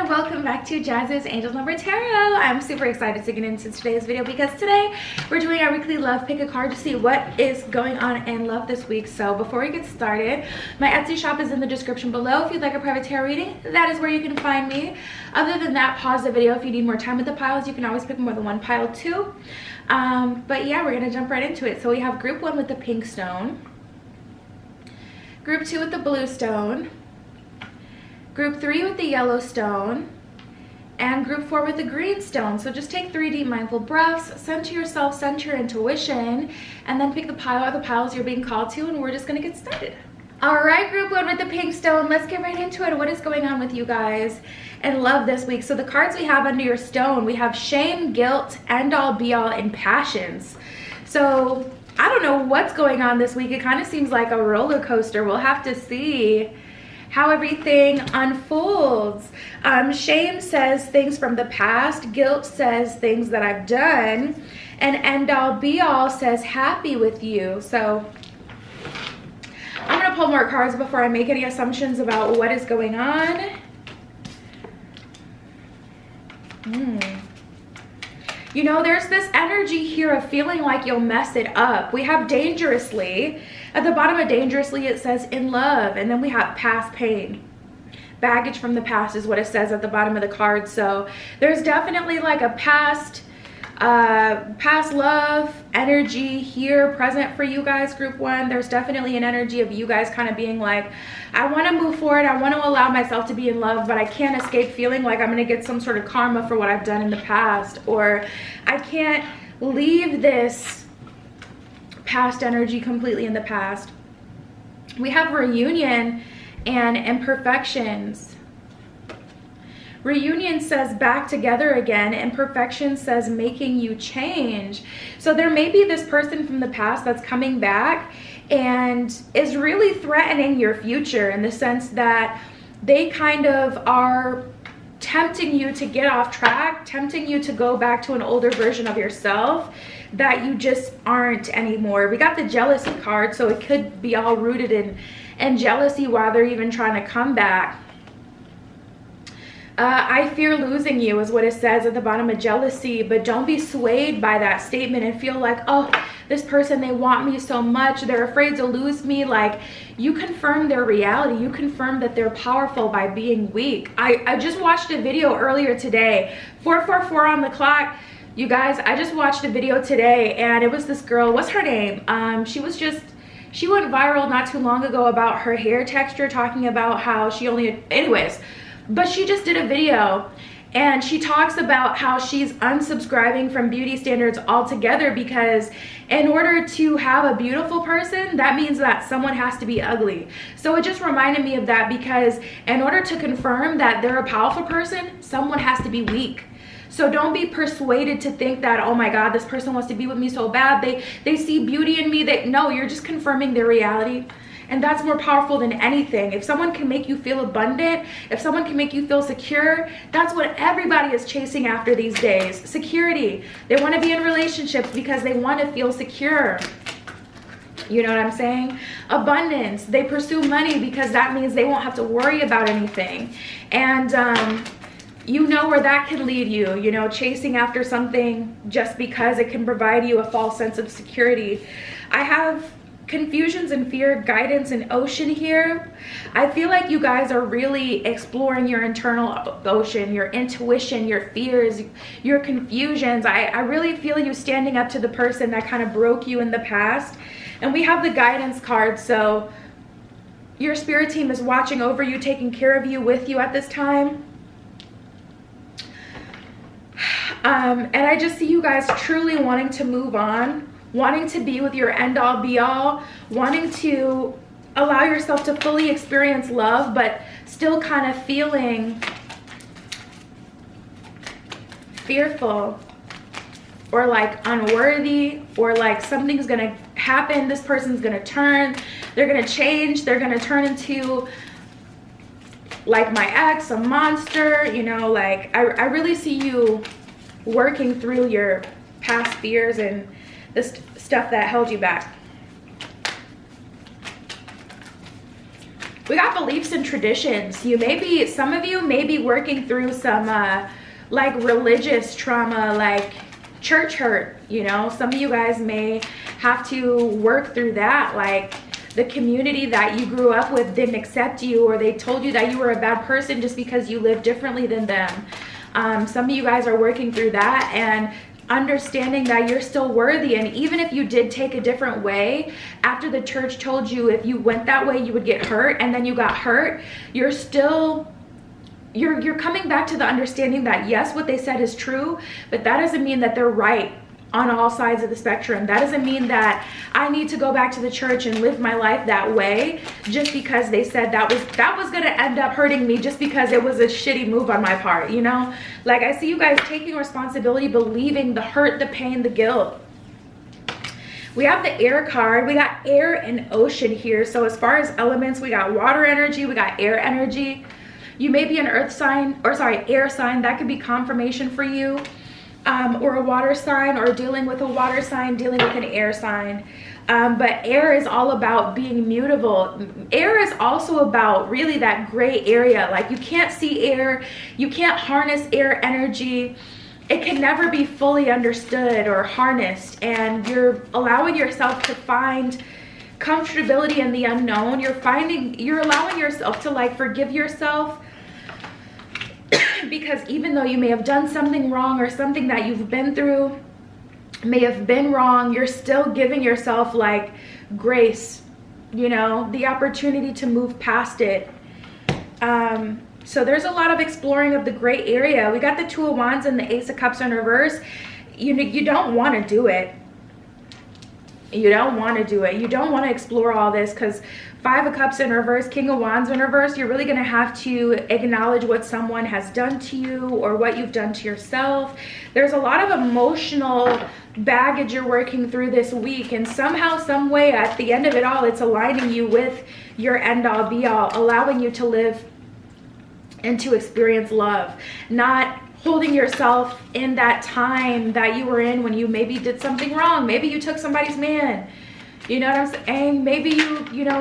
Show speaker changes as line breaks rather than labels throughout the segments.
and welcome back to Jazz's Angel Number Tarot. I'm super excited to get into today's video because today we're doing our weekly love pick a card to see what is going on in love this week. So before we get started, my Etsy shop is in the description below. If you'd like a private tarot reading, that is where you can find me. Other than that, pause the video if you need more time with the piles. You can always pick more than one pile too. But yeah, we're gonna jump right into it. So we have group 1 with the pink stone, group 2 with the blue stone, group 3 with the yellow stone, and group 4 with the green stone. So just take 3 deep mindful breaths, center yourself, center your intuition, and then pick the pile or the piles you're being called to, and we're just gonna get started. All right, group 1 with the pink stone, let's get right into it. What is going on with you guys in love this week? So the cards we have under your stone, we have shame, guilt, end all be all, and passions. So I don't know what's going on this week. It kind of seems like a roller coaster. We'll have to see how everything unfolds. Shame says things from the past, guilt says things that I've done, and end all be all says happy with you. So I'm gonna pull more cards before I make any assumptions about what is going on. You know, there's this energy here of feeling like you'll mess it up. We have dangerously. At the bottom of dangerously, it says in love. And then we have past pain. Baggage from the past is what it says at the bottom of the card. So there's definitely like a past love energy here present for you guys, group 1. There's definitely an energy of you guys kind of being like, I want to move forward, I want to allow myself to be in love, but I can't escape feeling like I'm going to get some sort of karma for what I've done in the past, or I can't leave this past energy completely in the past. We have reunion and imperfections. Reunion says back together again, and imperfection says making you change. So there may be this person from the past that's coming back and is really threatening your future in the sense that they kind of are tempting you to get off track, tempting you to go back to an older version of yourself that you just aren't anymore. We got the jealousy card, so it could be all rooted in jealousy while they're even trying to come back. I fear losing you is what it says at the bottom of jealousy, but don't be swayed by that statement and feel like, oh, this person, they want me so much, they're afraid to lose me. Like, you confirm their reality. You confirm that they're powerful by being weak. I just watched a video earlier today, 444 on the clock. You guys, I just watched a video today, and it was this girl, what's her name? She went viral not too long ago about her hair texture, talking about how she only, anyways, but she just did a video and she talks about how she's unsubscribing from beauty standards altogether because in order to have a beautiful person, that means that someone has to be ugly. So it just reminded me of that, because in order to confirm that they're a powerful person, someone has to be weak. So don't be persuaded to think that, oh my God, this person wants to be with me so bad. They see beauty in me. No, you're just confirming their reality. And that's more powerful than anything. If someone can make you feel abundant, if someone can make you feel secure, that's what everybody is chasing after these days. Security. They want to be in relationships because they want to feel secure. You know what I'm saying? Abundance. They pursue money because that means they won't have to worry about anything. And you know where that can lead you, you know, chasing after something just because it can provide you a false sense of security. I have confusions and fear, guidance, and ocean here. I feel like you guys are really exploring your internal ocean, your intuition, your fears, your confusions. I really feel you standing up to the person that kind of broke you in the past. And we have the guidance card, so your spirit team is watching over you, taking care of you, with you at this time. And I just see you guys truly wanting to move on, wanting to be with your end all be all, wanting to allow yourself to fully experience love, but still kind of feeling fearful or like unworthy, or like something's gonna happen, this person's gonna turn, they're gonna change, they're gonna turn into like my ex, a monster, you know, like I really see you working through your past fears and the stuff that held you back. We got beliefs and traditions. Some of you may be working through some like religious trauma, like church hurt, you know. Some of you guys may have to work through that, like the community that you grew up with didn't accept you, or they told you that you were a bad person just because you live differently than them. Some of you guys are working through that and understanding that you're still worthy. And even if you did take a different way after the church told you if you went that way you would get hurt, and then you got hurt, you're coming back to the understanding that yes, what they said is true, but that doesn't mean that they're right on all sides of the spectrum. That doesn't mean that I need to go back to the church and live my life that way just because they said that was going to end up hurting me, just because it was a shitty move on my part, you know. Like, I see you guys taking responsibility, believing the hurt, the pain, the guilt. We have the air card. We got air and ocean here. So as far as elements, we got water energy, we got air energy. You may be an earth sign, or sorry, air sign. That could be confirmation for you. Or a water sign, or dealing with a water sign, dealing with an air sign. But air is all about being mutable. Air is also about really that gray area. Like, you can't see air, you can't harness air energy. It can never be fully understood or harnessed, and you're allowing yourself to find comfortability in the unknown. You're allowing yourself to like forgive yourself, because even though you may have done something wrong, or something that you've been through may have been wrong, you're still giving yourself like grace, you know, the opportunity to move past it. So there's a lot of exploring of the gray area. We got the Two of Wands and the Ace of Cups in reverse. You don't want to do it. You don't want to do it. You don't want to explore all this, because Five of Cups in reverse, King of Wands in reverse, you're really going to have to acknowledge what someone has done to you, or what you've done to yourself. There's a lot of emotional baggage you're working through this week, and somehow, some way, at the end of it all, it's aligning you with your end all be all, allowing you to live and to experience love, not holding yourself in that time that you were in when you maybe did something wrong. Maybe you took somebody's man, you know what I'm saying? Maybe you know,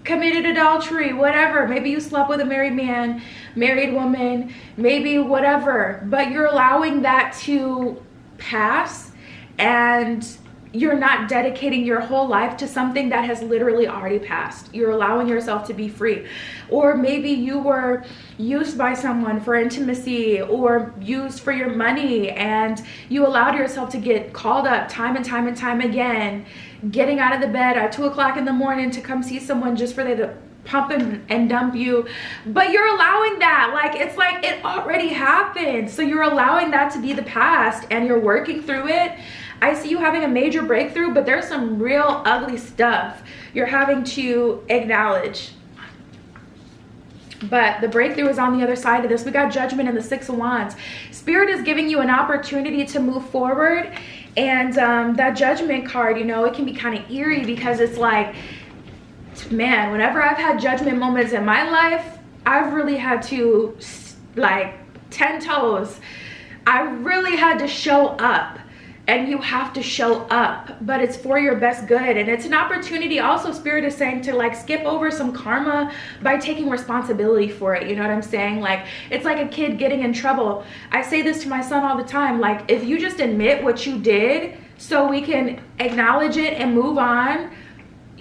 committed adultery, whatever. Maybe you slept with a married man, married woman, maybe whatever, but you're allowing that to pass, and you're not dedicating your whole life to something that has literally already passed. You're allowing yourself to be free. Or maybe you were used by someone for intimacy, or used for your money, and you allowed yourself to get called up time and time and time again, getting out of the bed at 2 o'clock in the morning to come see someone just for them to pump and dump you. But you're allowing that, like, it's like it already happened. So you're allowing that to be the past, and you're working through it. I see you having a major breakthrough, but there's some real ugly stuff you're having to acknowledge. But the breakthrough is on the other side of this. We got Judgment and the Six of Wands. Spirit is giving you an opportunity to move forward. And that Judgment card, you know, it can be kind of eerie, because it's like, man, whenever I've had judgment moments in my life, I've really had to, like, 10 toes. I really had to show up. And you have to show up, but it's for your best good. And it's an opportunity also, Spirit is saying, to like skip over some karma by taking responsibility for it. You know what I'm saying? Like, it's like a kid getting in trouble. I say this to my son all the time. Like, if you just admit what you did so we can acknowledge it and move on,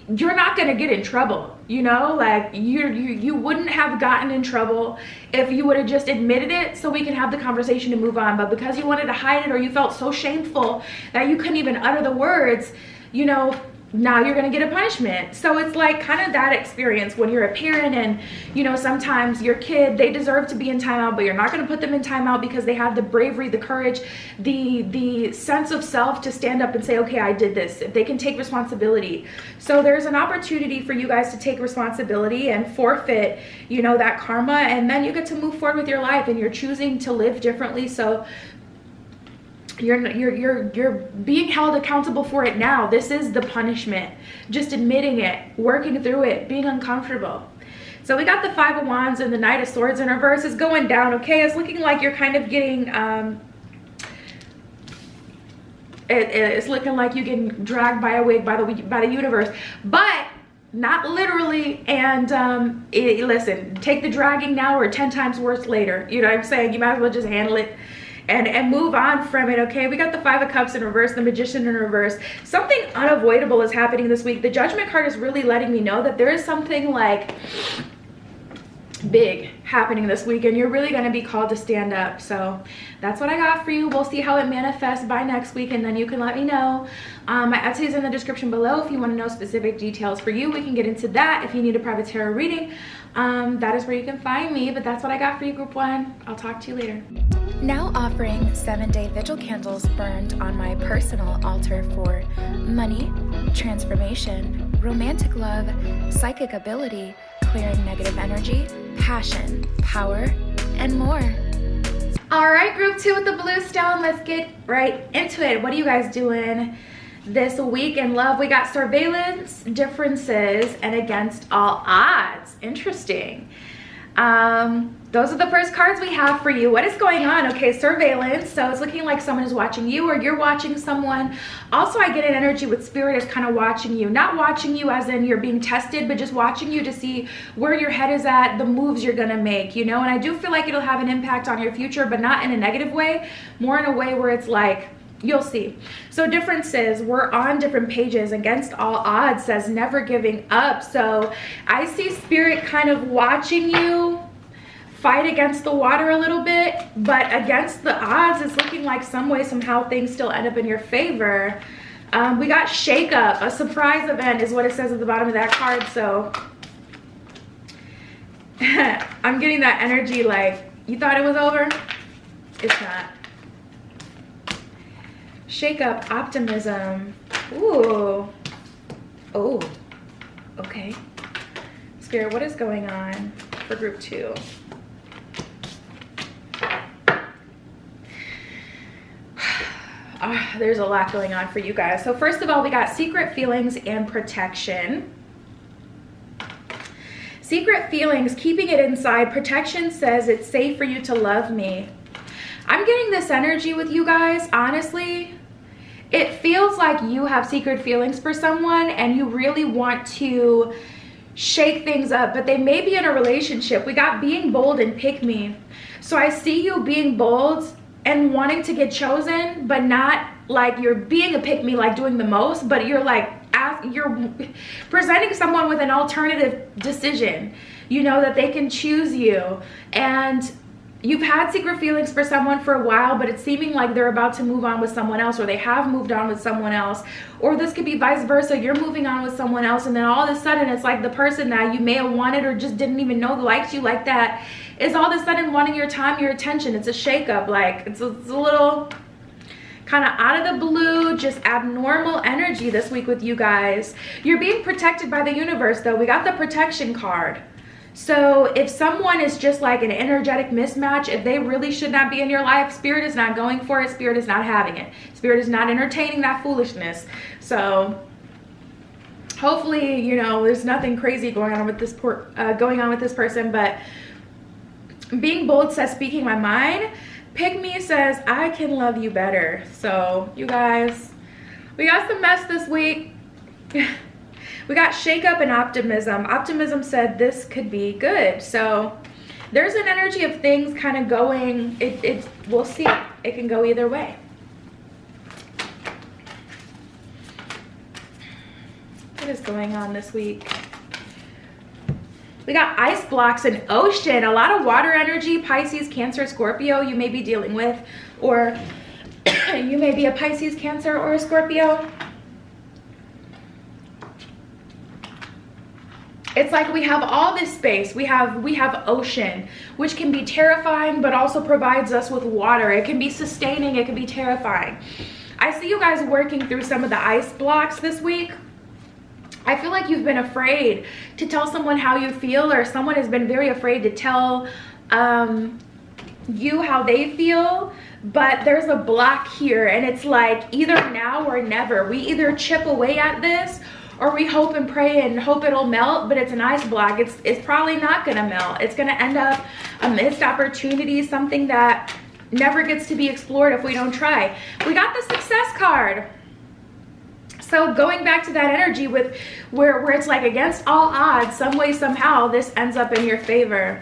you're not going to get in trouble. You know, like you wouldn't have gotten in trouble if you would have just admitted it so we can have the conversation to move on. But because you wanted to hide it, or you felt so shameful that you couldn't even utter the words, you know, now you're going to get a punishment. So it's like kind of that experience when you're a parent, and you know, sometimes your kid, they deserve to be in timeout, but you're not going to put them in timeout because they have the bravery, the courage, the sense of self to stand up and say, okay, I did this. If they can take responsibility. So there's an opportunity for you guys to take responsibility and forfeit, you know, that karma, and then you get to move forward with your life, and you're choosing to live differently. So you're being held accountable for it now. This is the punishment. Just admitting it, working through it, being uncomfortable. So we got the Five of Wands and the Knight of Swords in reverse. Is going down. Okay, it's looking like you're kind of getting it's looking like you're getting dragged by a wig by the universe. But not literally. And listen, take the dragging now or 10 times worse later. You know what I'm saying? You might as well just handle it and move on from it. Okay, we got the 5 of Cups in reverse, the Magician in reverse. Something unavoidable is happening this week. The Judgment card is really letting me know that there is something like big happening this week, and you're really going to be called to stand up. So that's what I got for you. We'll see how it manifests by next week, and then you can let me know. My Etsy is in the description below if you want to know specific details for you. We can get into that. If you need a private tarot reading, that is where you can find me. But that's what I got for you, group 1. I'll talk to you later.
Now offering 7-day vigil candles burned on my personal altar for money, transformation, romantic love, psychic ability, clearing negative energy, passion, power, and more.
All right, group 2 with the blue stone. Let's get right into it. What are you guys doing this week in love? We got surveillance, differences, and against all odds. Interesting. Those are the first cards we have for you. What is going on? Okay, surveillance. So it's looking like someone is watching you or you're watching someone. Also, I get an energy with spirit is kind of watching you. Not watching you as in you're being tested, but just watching you to see where your head is at, the moves you're going to make, you know? And I do feel like it'll have an impact on your future, but not in a negative way, more in a way where it's like, you'll see. So differences, we're on different pages. Against all odds says never giving up. So I see spirit kind of watching you fight against the water a little bit, but against the odds, it's looking like some way, somehow things still end up in your favor. We got shake up, a surprise event is what it says at the bottom of that card. So I'm getting that energy like, you thought it was over? It's not. Shake up, optimism. Ooh. Oh, okay. Spirit, what is going on for group 2? There's a lot going on for you guys. So first of all, we got secret feelings and protection. Secret feelings, keeping it inside. Protection says it's safe for you to love me. I'm getting this energy with you guys, honestly. It feels like you have secret feelings for someone and you really want to shake things up, but they may be in a relationship. We got being bold and pick me. So I see you being bold and wanting to get chosen, but not like you're being a pick me, like doing the most, but you're like, you're presenting someone with an alternative decision, you know, that they can choose you. And you've had secret feelings for someone for a while, but it's seeming like they're about to move on with someone else, or they have moved on with someone else, or this could be vice versa. You're moving on with someone else, and then all of a sudden it's like the person that you may have wanted or just didn't even know liked you like that is all of a sudden wanting your time, your attention. It's a shakeup. Like it's a little kind of out of the blue, just abnormal energy this week with you guys. You're being protected by the universe though. We got the protection card. So if someone is just like an energetic mismatch, if they really should not be in your life, spirit is not going for it. Spirit is not having it. Spirit is not entertaining that foolishness. So hopefully, you know, there's nothing crazy going on with this person, but being bold says speaking my mind. Pick me says I can love you better. So you guys, we got some mess this week. We got shake up and optimism. Optimism said this could be good. So there's an energy of things kind of going, we'll see. It can go either way. What is going on this week? We got ice blocks and ocean, a lot of water energy. Pisces, Cancer, Scorpio you may be dealing with, or you may be a Pisces, Cancer, or a Scorpio. It's like we have all this space. We have ocean, which can be terrifying, but also provides us with water. It can be sustaining, it can be terrifying. I see you guys working through some of the ice blocks this week. I feel like you've been afraid to tell someone how you feel, or someone has been very afraid to tell you how they feel, but there's a block here, and it's like either now or never. We either chip away at this, or we hope and pray and hope it'll melt, but it's an ice block. It's probably not gonna melt. It's gonna end up a missed opportunity, something that never gets to be explored if we don't try. We got the success card. So going back to that energy with where it's like against all odds, some way, somehow, this ends up in your favor.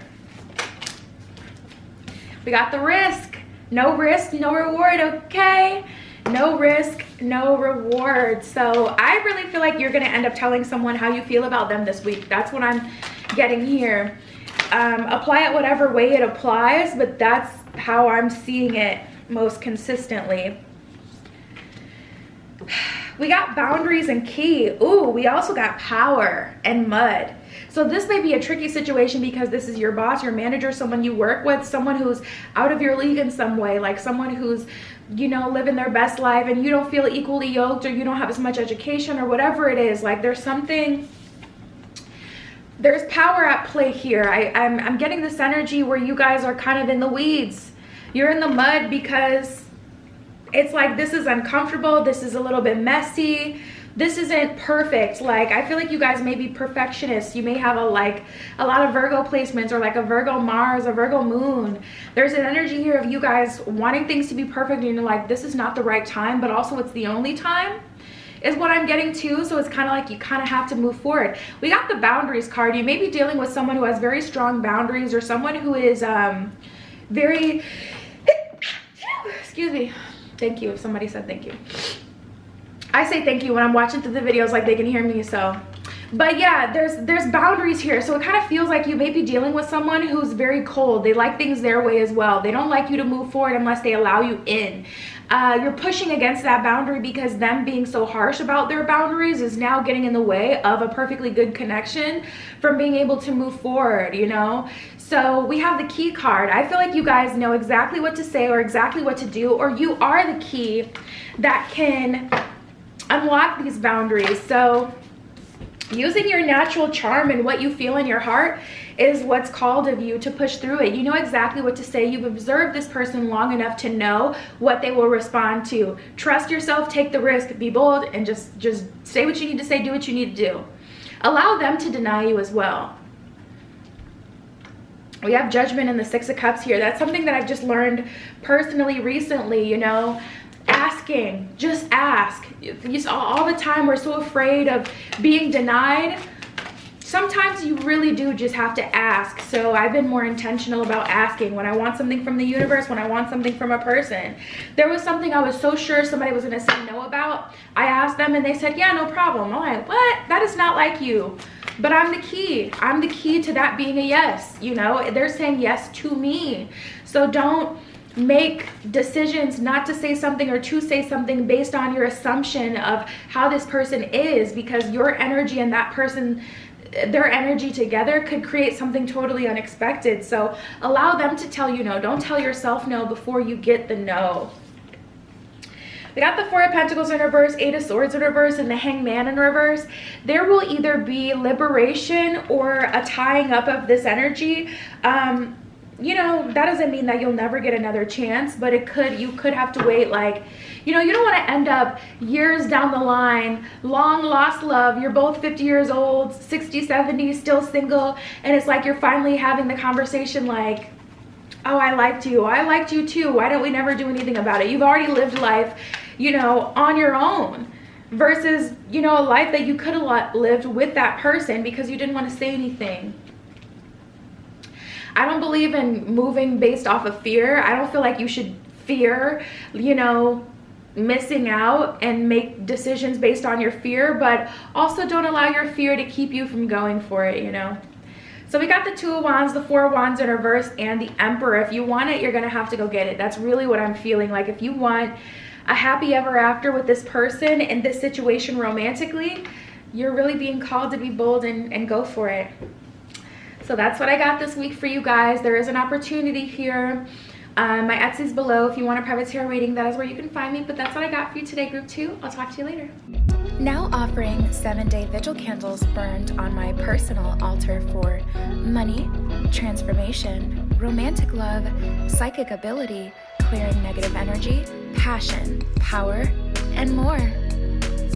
We got the risk. No risk, no reward, okay? No risk, no reward. So I really feel like you're gonna end up telling someone how you feel about them this week. That's what I'm getting here. Apply it whatever way it applies, but that's how I'm seeing it most consistently. We got boundaries and key. Ooh, we also got power and mud. So this may be a tricky situation because this is your boss, your manager, someone you work with, someone who's out of your league in some way, like someone who's, you know, living their best life and you don't feel equally yoked, or you don't have as much education, or whatever it is. Like there's power at play here. I'm getting this energy where you guys are kind of in the weeds. You're in the mud because it's like this is uncomfortable, this is a little bit messy, this isn't perfect. Like I feel like you guys may be perfectionists. You may have a lot of Virgo placements, or like a Virgo Mars, a Virgo moon. There's an energy here of you guys wanting things to be perfect, and you're like, this is not the right time, but also it's the only time, is what I'm getting to. So it's kind of like you kind of have to move forward. We got the boundaries card. You may be dealing with someone who has very strong boundaries, or someone who is very excuse me. Thank you if somebody said thank you. I say thank you when I'm watching through the videos, like they can hear me. So, but yeah, there's boundaries here. So it kind of feels like you may be dealing with someone who's very cold. They like things their way as well. They don't like you to move forward unless they allow you in. You're pushing against that boundary because them being so harsh about their boundaries is now getting in the way of a perfectly good connection from being able to move forward, you know? So we have the key card. I feel like you guys know exactly what to say, or exactly what to do, or you are the key that can unlock these boundaries. So using your natural charm and what you feel in your heart is what's called of you to push through it. You know exactly what to say. You've observed this person long enough to know what they will respond to. Trust yourself, take the risk, be bold, and just say what you need to say, do what you need to do. Allow them to deny you as well. We have judgment in the Six of Cups here. That's something that I've just learned personally recently, you know. Asking, just ask. You saw all the time we're so afraid of being denied. Sometimes you really do just have to ask. So I've been more intentional about asking when I want something from the universe, when I want something from a person. There was something I was so sure somebody was going to say no about. I asked them and they said, yeah, no problem. I'm like, what? That is not like you. But I'm the key. I'm the key to that being a yes. You know, they're saying yes to me. So don't make decisions not to say something or to say something based on your assumption of how this person is, because your energy and that person, their energy together could create something totally unexpected. So allow them to tell you no. Don't tell yourself no before you get the no. We got the Four of Pentacles in reverse, Eight of Swords in reverse, and the Hangman in reverse. There will either be liberation or a tying up of this energy. You know, that doesn't mean that you'll never get another chance, but you could have to wait, like, you know, you don't want to end up years down the line, long lost love. You're both 50 years old, 60, 70, still single, and it's like you're finally having the conversation like, oh, I liked you. I liked you too. Why don't we never do anything about it? You've already lived life, you know, on your own, versus, you know, a life that you could have lived with that person because you didn't want to say anything. I don't believe in moving based off of fear. I don't feel like you should fear, you know, missing out and make decisions based on your fear, but also don't allow your fear to keep you from going for it, you know. So we got the Two of Wands, the Four of Wands in reverse, and the Emperor. If you want it, you're gonna have to go get it. That's really what I'm feeling. Like if you want a happy ever after with this person in this situation romantically, you're really being called to be bold and go for it. So that's what I got this week for you guys. There is an opportunity here. My Etsy's below. If you want a private tarot reading, that is where you can find me. But that's what I got for you today, group 2. I'll talk to you later.
Now offering 7-day vigil candles burned on my personal altar for money, transformation, romantic love, psychic ability, clearing negative energy, passion, power, and more.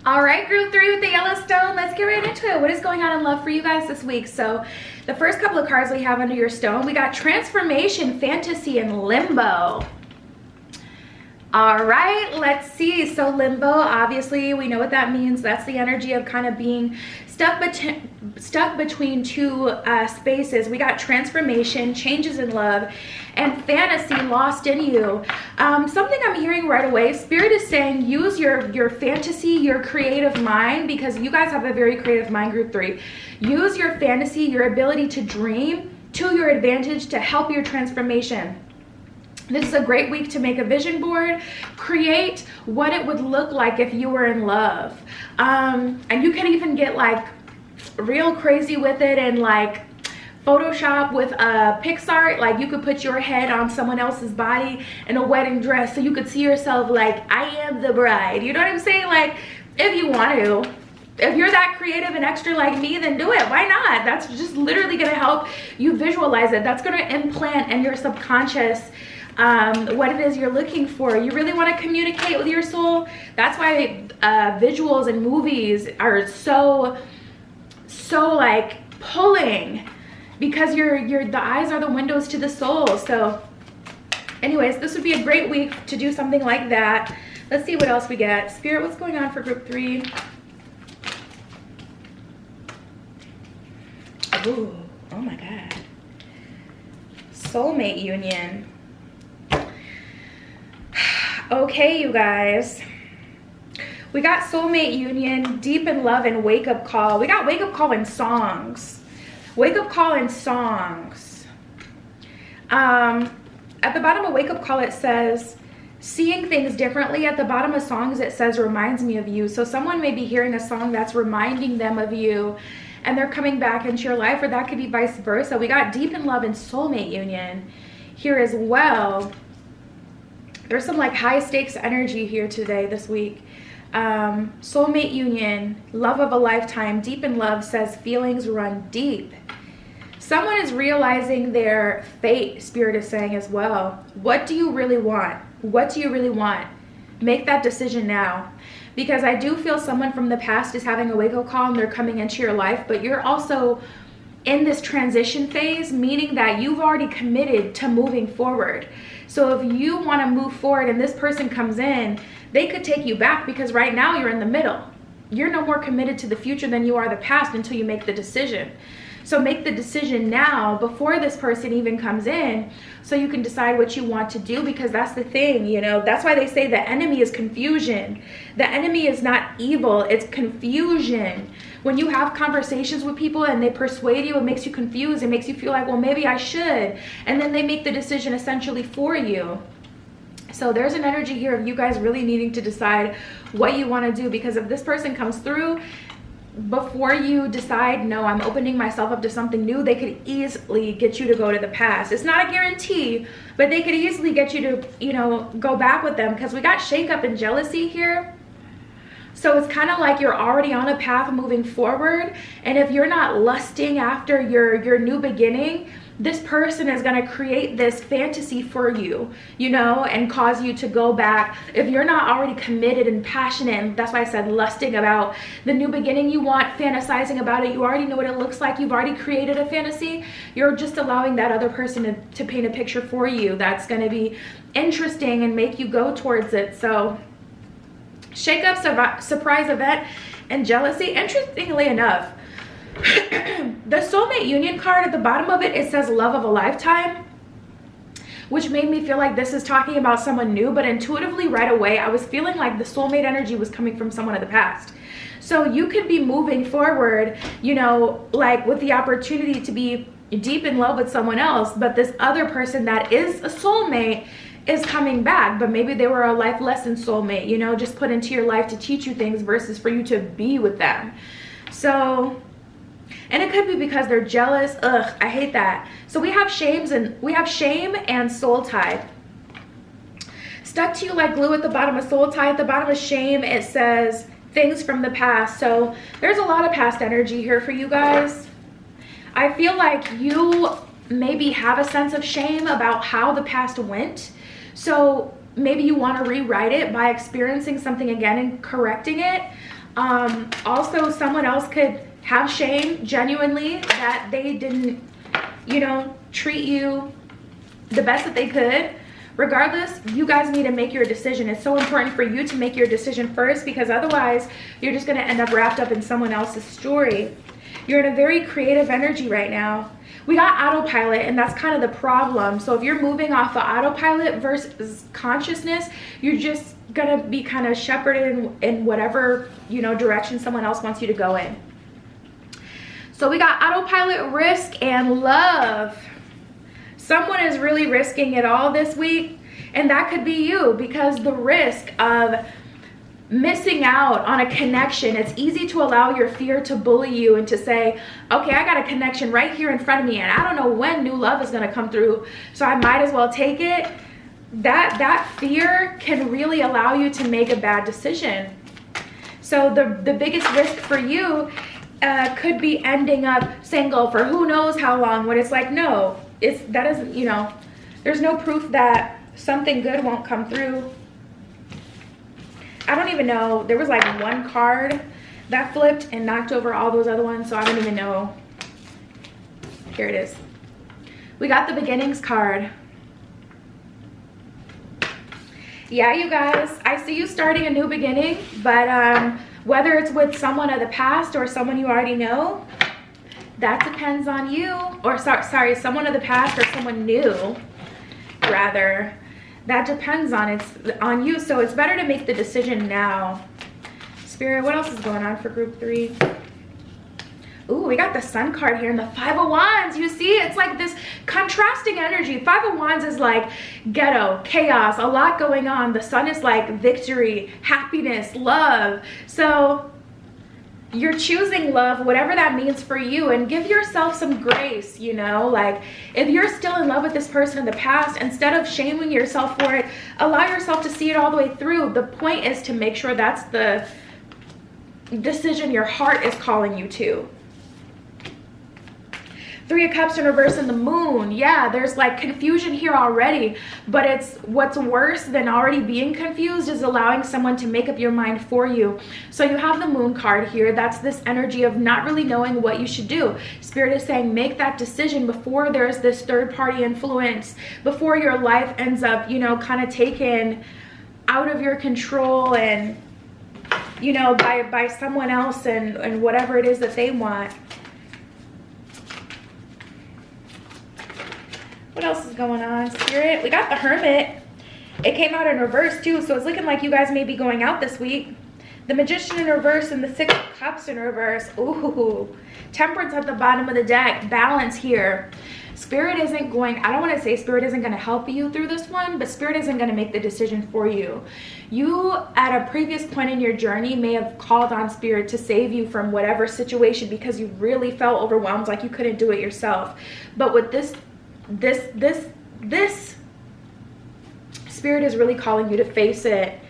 All right, group 3 with the Yellowstone, let's get right into it. What is going on in love for you guys this week? So the first couple of cards we have under your stone, we got transformation, fantasy, and limbo. All right, let's see. So limbo, obviously, we know what that means. That's the energy of kind of being stuck between two spaces. We got transformation, changes in love, and fantasy lost in you. Something I'm hearing right away, Spirit is saying use your fantasy, your creative mind, because you guys have a very creative mind, group 3. Use your fantasy, your ability to dream to your advantage to help your transformation. This is a great week to make a vision board, create what it would look like if you were in love. And you can even get like real crazy with it and like Photoshop with a PixArt. Like you could put your head on someone else's body in a wedding dress so you could see yourself like, I am the bride. You know what I'm saying? Like if you want to. If you're that creative and extra like me, then do it. Why not? That's just literally going to help you visualize it. That's going to implant in your subconscious what it is you're looking for. You really want to communicate with your soul. That's why visuals and movies are so like pulling, because the eyes are the windows to the soul. So anyways, this would be a great week to do something like that. Let's see what else we get. Spirit, what's going on for group 3? Ooh, oh my God. Soulmate union. Okay, you guys. We got soulmate union, deep in love, and wake up call. We got wake up call in songs. Wake up call in songs. At the bottom of wake up call, it says seeing things differently. At the bottom of songs, it says reminds me of you. So someone may be hearing a song that's reminding them of you, and they're coming back into your life, or that could be vice versa. We got deep in love and soulmate union here as well. There's some like high stakes energy here today, this week. Soulmate union, love of a lifetime, deep in love says feelings run deep. Someone is realizing their fate, Spirit is saying as well. What do you really want? What do you really want? Make that decision now. Because I do feel someone from the past is having a wake-up call and they're coming into your life, but you're also in this transition phase, meaning that you've already committed to moving forward. So if you want to move forward and this person comes in, they could take you back, because right now you're in the middle. You're no more committed to the future than you are the past until you make the decision. So make the decision now before this person even comes in, so you can decide what you want to do, because that's the thing, you know. That's why they say the enemy is confusion. The enemy is not evil, it's confusion. When you have conversations with people and they persuade you, it makes you confused. It makes you feel like, well, maybe I should. And then they make the decision essentially for you. So there's an energy here of you guys really needing to decide what you want to do, because if this person comes through before you decide, no, I'm opening myself up to something new, they could easily get you to go to the past. It's not a guarantee, but they could easily get you to, you know, go back with them, because we got shake up and jealousy here. So it's kind of like you're already on a path moving forward, and if you're not lusting after your new beginning, this person is going to create this fantasy for you, you know, and cause you to go back. If you're not already committed and passionate, and that's why I said lusting about the new beginning you want, fantasizing about it, you already know what it looks like, you've already created a fantasy, you're just allowing that other person to paint a picture for you that's going to be interesting and make you go towards it. So shake up, surprise event, and jealousy. Interestingly enough, the soulmate union card at the bottom of it, it says love of a lifetime, which made me feel like this is talking about someone new, but intuitively right away I was feeling like the soulmate energy was coming from someone of the past. So you could be moving forward, you know, like with the opportunity to be deep in love with someone else, but this other person that is a soulmate is coming back, but maybe they were a life lesson soulmate, you know, just put into your life to teach you things versus for you to be with them. So, and it could be because they're jealous. Ugh, I hate that. So we have shame and soul tie. Stuck to you like glue at the bottom of soul tie. At the bottom of shame, it says things from the past. So there's a lot of past energy here for you guys. I feel like you maybe have a sense of shame about how the past went. So maybe you want to rewrite it by experiencing something again and correcting it. Also, someone else could have shame genuinely that they didn't, you know, treat you the best that they could, Regardless, you guys need to make your decision. It's so important for you to make your decision first, because otherwise you're just going to end up wrapped up in someone else's story. You're in a very creative energy right now. We got autopilot, and that's kind of the problem. So if you're moving off of autopilot versus consciousness, you're just gonna be kind of shepherded in whatever, you know, direction someone else wants you to go in. So we got autopilot, risk, and love. Someone is really risking it all this week, and that could be you, because the risk of missing out on a connection, it's easy to allow your fear to bully you and to say, okay, I got a connection right here in front of me and I don't know when new love is going to come through, so I might as well take it. That fear can really allow you to make a bad decision. So the biggest risk for you could be ending up single for who knows how long, when it's like, no, that isn't, you know, there's no proof that something good won't come through. I don't even know. There was like one card that flipped and knocked over all those other ones, so I don't even know. Here it is. We got the beginnings card. Yeah, you guys, I see you starting a new beginning, but whether it's with someone of the past or someone you already know, that depends on you. Or sorry, someone of the past or someone new, rather. That depends on you, so it's better to make the decision now. Spirit, what else is going on for group 3? Ooh, we got the Sun card here and the Five of Wands. You see, it's like this contrasting energy. Five of Wands is like ghetto, chaos, a lot going on. The Sun is like victory, happiness, love. So you're choosing love, whatever that means for you, and give yourself some grace, you know? Like, if you're still in love with this person in the past, instead of shaming yourself for it, allow yourself to see it all the way through. The point is to make sure that's the decision your heart is calling you to. Three of Cups in reverse and the Moon. Yeah, there's like confusion here already, but it's what's worse than already being confused is allowing someone to make up your mind for you. So you have the Moon card here. That's this energy of not really knowing what you should do. Spirit is saying make that decision before there's this third party influence, before your life ends up, you know, kind of taken out of your control and, you know, by someone else and whatever it is that they want. What else is going on, Spirit? We got the Hermit. It came out in reverse too, so it's looking like you guys may be going out this week. The Magician in reverse and the Six of Cups in reverse. Ooh, Temperance at the bottom of the deck. Balance here. Spirit isn't going, I don't want to say Spirit isn't going to help you through this one, but Spirit isn't going to make the decision for you. You, at a previous point in your journey, may have called on Spirit to save you from whatever situation because you really felt overwhelmed, like you couldn't do it yourself. But with this Spirit is really calling you to face it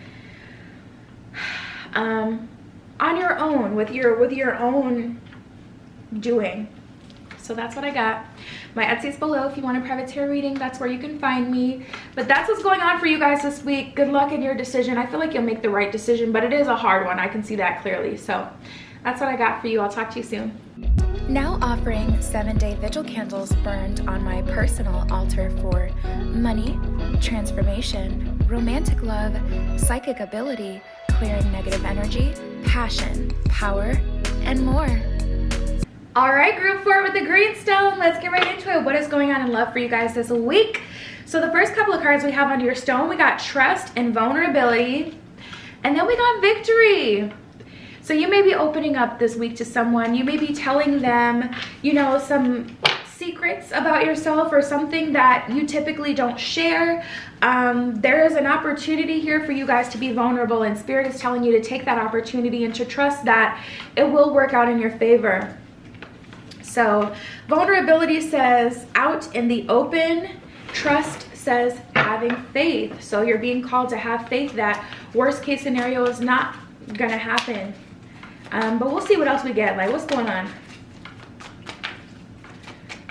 on your own, with your own doing. So that's what I got. My Etsy's below if you want a private tarot reading. That's where you can find me. But that's what's going on for you guys this week. Good luck in your decision. I feel like you'll make the right decision, but it is a hard one. I can see that clearly. So that's what I got for you. I'll talk to you soon.
Now offering 7-day vigil candles burned on my personal altar for money, transformation, romantic love, psychic ability, clearing negative energy, passion, power, and more.
All right, group 4 with the greenstone. Let's get right into it. What is going on in love for you guys this week? So the first couple of cards we have under your stone, we got trust and vulnerability, and then we got victory. So you may be opening up this week to someone. You may be telling them, you know, some secrets about yourself or something that you typically don't share. There is an opportunity here for you guys to be vulnerable, and Spirit is telling you to take that opportunity and to trust that it will work out in your favor. So vulnerability says out in the open. Trust says having faith. So you're being called to have faith that worst case scenario is not gonna happen. But we'll see what else we get. Like, what's going on?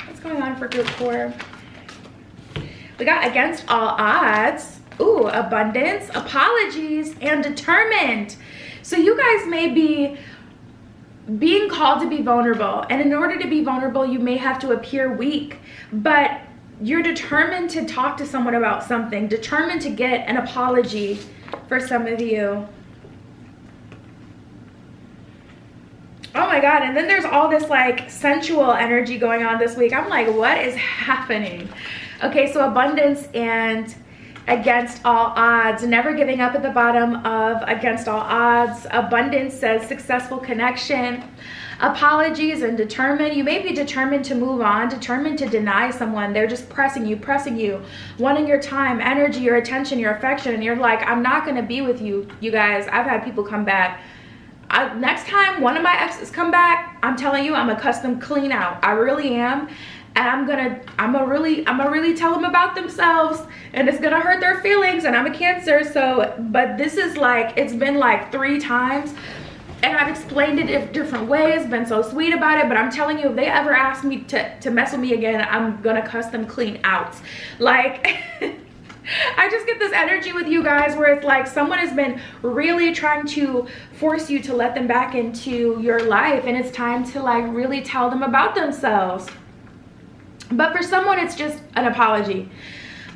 What's going on for group 4? We got against all odds. Ooh, abundance, apologies, and determined. So you guys may be being called to be vulnerable. And in order to be vulnerable, you may have to appear weak. But You're determined to talk to someone about something, determined to get an apology for some of you. Oh my God, and then there's all this like sensual energy going on this week. I'm like, what is happening? Okay, so abundance and against all odds, never giving up at the bottom of against all odds. Abundance says successful connection, apologies, and determined. You may be determined to move on, determined to deny someone. They're just pressing you, wanting your time, energy, your attention, your affection, and you're like, I'm not gonna be with you. You guys, I've had people come back. Next time one of my exes come back, I'm telling you, I'm a custom clean out. I really am. And I'm gonna really tell them about themselves, and it's gonna hurt their feelings, and I'm a Cancer, so, but this is like, it's been like 3 times, and I've explained it in different ways, been so sweet about it, but I'm telling you, if they ever ask me to mess with me again, I'm gonna custom clean out. Like, I just get this energy with you guys where it's like someone has been really trying to force you to let them back into your life, and it's time to like really tell them about themselves. But for someone, it's just an apology.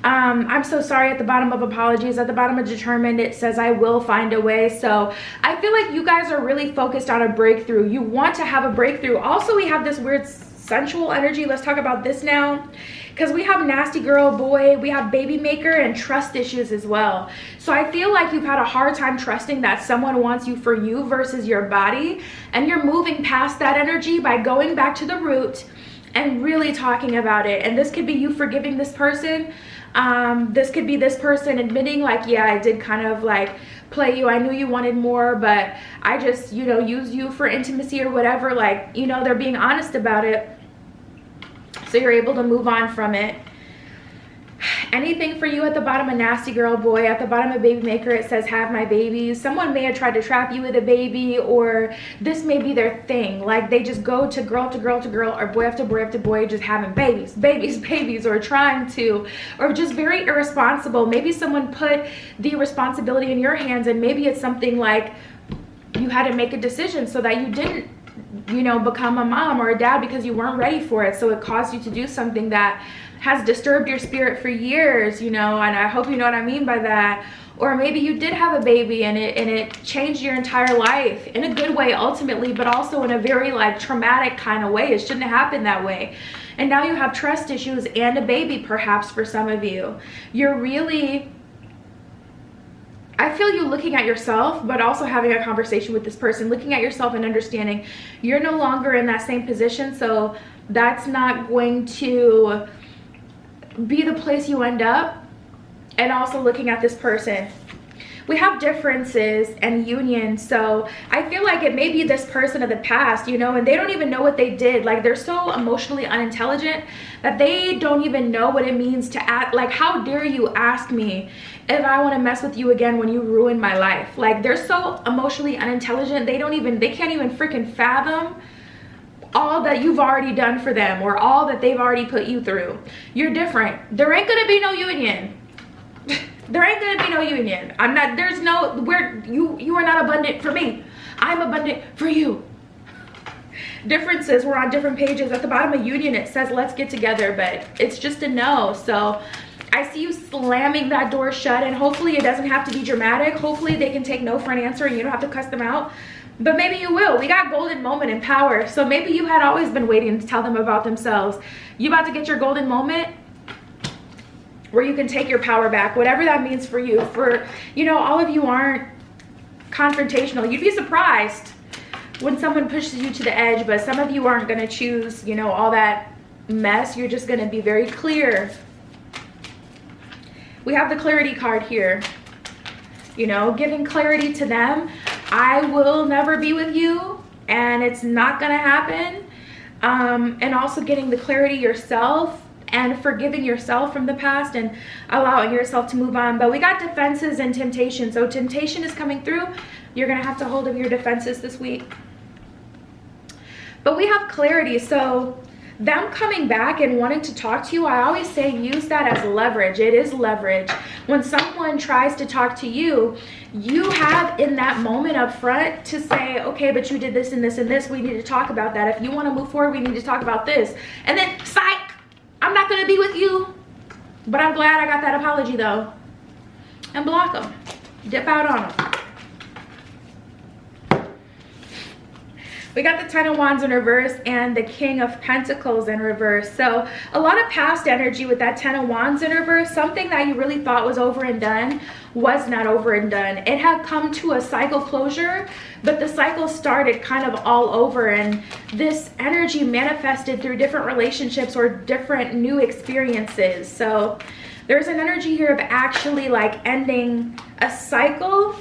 I'm so sorry at the bottom of apologies. At the bottom of determined, it says I will find a way. So I feel like you guys are really focused on a breakthrough. You want to have a breakthrough. Also, we have this weird sensual energy. Let's talk about this now, because we have nasty girl, boy, we have baby maker, and trust issues as well. So I feel like you've had a hard time trusting that someone wants you for you versus your body, and you're moving past that energy by going back to the root and really talking about it. And this could be you forgiving this person. This could be this person admitting like, yeah, I did kind of like play you. I knew you wanted more, but I just, you know, used you for intimacy or whatever. Like, you know, they're being honest about it. So you're able to move on from it. Anything for you at the bottom of nasty girl, boy. At the bottom of baby maker, it says have my babies. Someone may have tried to trap you with a baby, or this may be their thing. Like they just go to girl to girl to girl, or boy after boy after boy, just having babies, or trying to, or just very irresponsible. Maybe someone put the responsibility in your hands, and maybe it's something like you had to make a decision so that you didn't, you know, become a mom or a dad because you weren't ready for it. So it caused you to do something that has disturbed your spirit for years, you know, and I hope you know what I mean by that. Or maybe you did have a baby and it changed your entire life in a good way ultimately, but also in a very like traumatic kind of way. It shouldn't have happened that way. And now you have trust issues and a baby perhaps for some of you. You're really, I feel you looking at yourself, but also having a conversation with this person, looking at yourself and understanding you're no longer in that same position. So that's not going to be the place you end up. And also looking at this person, we have differences and union. So I feel like it may be this person of the past, you know, and they don't even know what they did. Like they're so emotionally unintelligent that they don't even know what it means to act. Like, how dare you ask me if I want to mess with you again when you ruined my life? Like they're so emotionally unintelligent, they can't even freaking fathom all that you've already done for them or all that they've already put you through. You're different. There ain't gonna be no union. There ain't gonna be no union. You are not abundant for me. I'm abundant for you. Differences, we're on different pages. At the bottom of union, it says let's get together, but it's just a no. So I see you slamming that door shut, and hopefully it doesn't have to be dramatic. Hopefully they can take no for an answer and you don't have to cuss them out. But maybe you will. We got golden moment and power. So maybe you had always been waiting to tell them about themselves. You about to get your golden moment where you can take your power back, whatever that means for you. For, you know, all of you aren't confrontational. You'd be surprised when someone pushes you to the edge, but some of you aren't going to choose, you know, all that mess. You're just going to be very clear. We have the clarity card here, you know, giving clarity to them. I will never be with you and it's not gonna happen. And also getting the clarity yourself and forgiving yourself from the past and allowing yourself to move on. But we got defenses and temptation. So temptation is coming through. You're gonna have to hold of your defenses this week. But we have clarity. So them coming back and wanting to talk to you, I always say use that as leverage. It is leverage. When someone tries to talk to you, you have in that moment up front to say, okay, but you did this and this and this. We need to talk about that. If you want to move forward, we need to talk about this. And then, psych, I'm not going to be with you. But I'm glad I got that apology though. And block them. Dip out on them. We got the Ten of Wands in reverse and the King of Pentacles in reverse. So a lot of past energy with that Ten of Wands in reverse. Something that you really thought was over and done was not over and done. It had come to a cycle closure, but the cycle started kind of all over, and this energy manifested through different relationships or different new experiences. So there's an energy here of actually like ending a cycle,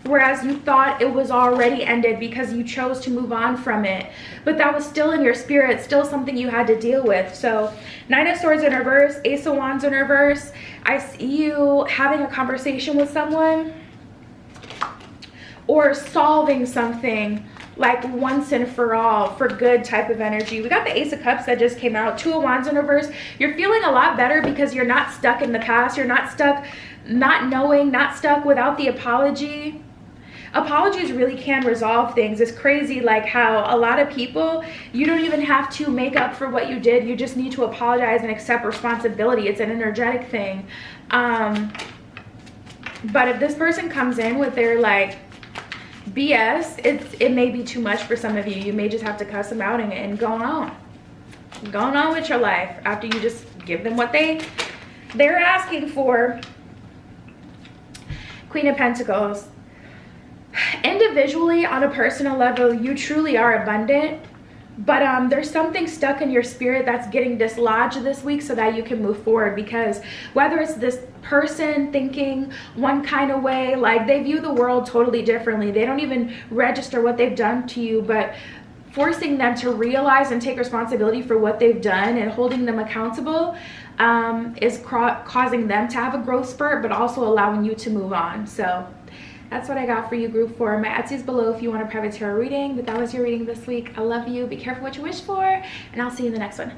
whereas you thought it was already ended because you chose to move on from it, but that was still in your spirit, still something you had to deal with. So Nine of Swords in reverse, Ace of Wands in reverse. I see you having a conversation with someone or solving something like once and for all, for good type of energy. We got the Ace of Cups that just came out, Two of Wands in reverse. You're feeling a lot better because you're not stuck in the past. You're not stuck not knowing, not stuck without the apology. Apologies really can resolve things. It's crazy like how a lot of people, you don't even have to make up for what you did. You just need to apologize and accept responsibility. It's an energetic thing. But if this person comes in with their like BS, it may be too much for some of you. You may just have to cuss them out and go on with your life after you just give them what they're asking for. Queen of Pentacles. Individually, on a personal level, you truly are abundant, but there's something stuck in your spirit that's getting dislodged this week so that you can move forward, because whether it's this person thinking one kind of way, like they view the world totally differently, they don't even register what they've done to you, but forcing them to realize and take responsibility for what they've done and holding them accountable is causing them to have a growth spurt, but also allowing you to move on. So that's what I got for you, group 4. My Etsy is below if you want a private tarot reading, but that was your reading this week. I love you. Be careful what you wish for, and I'll see you in the next one.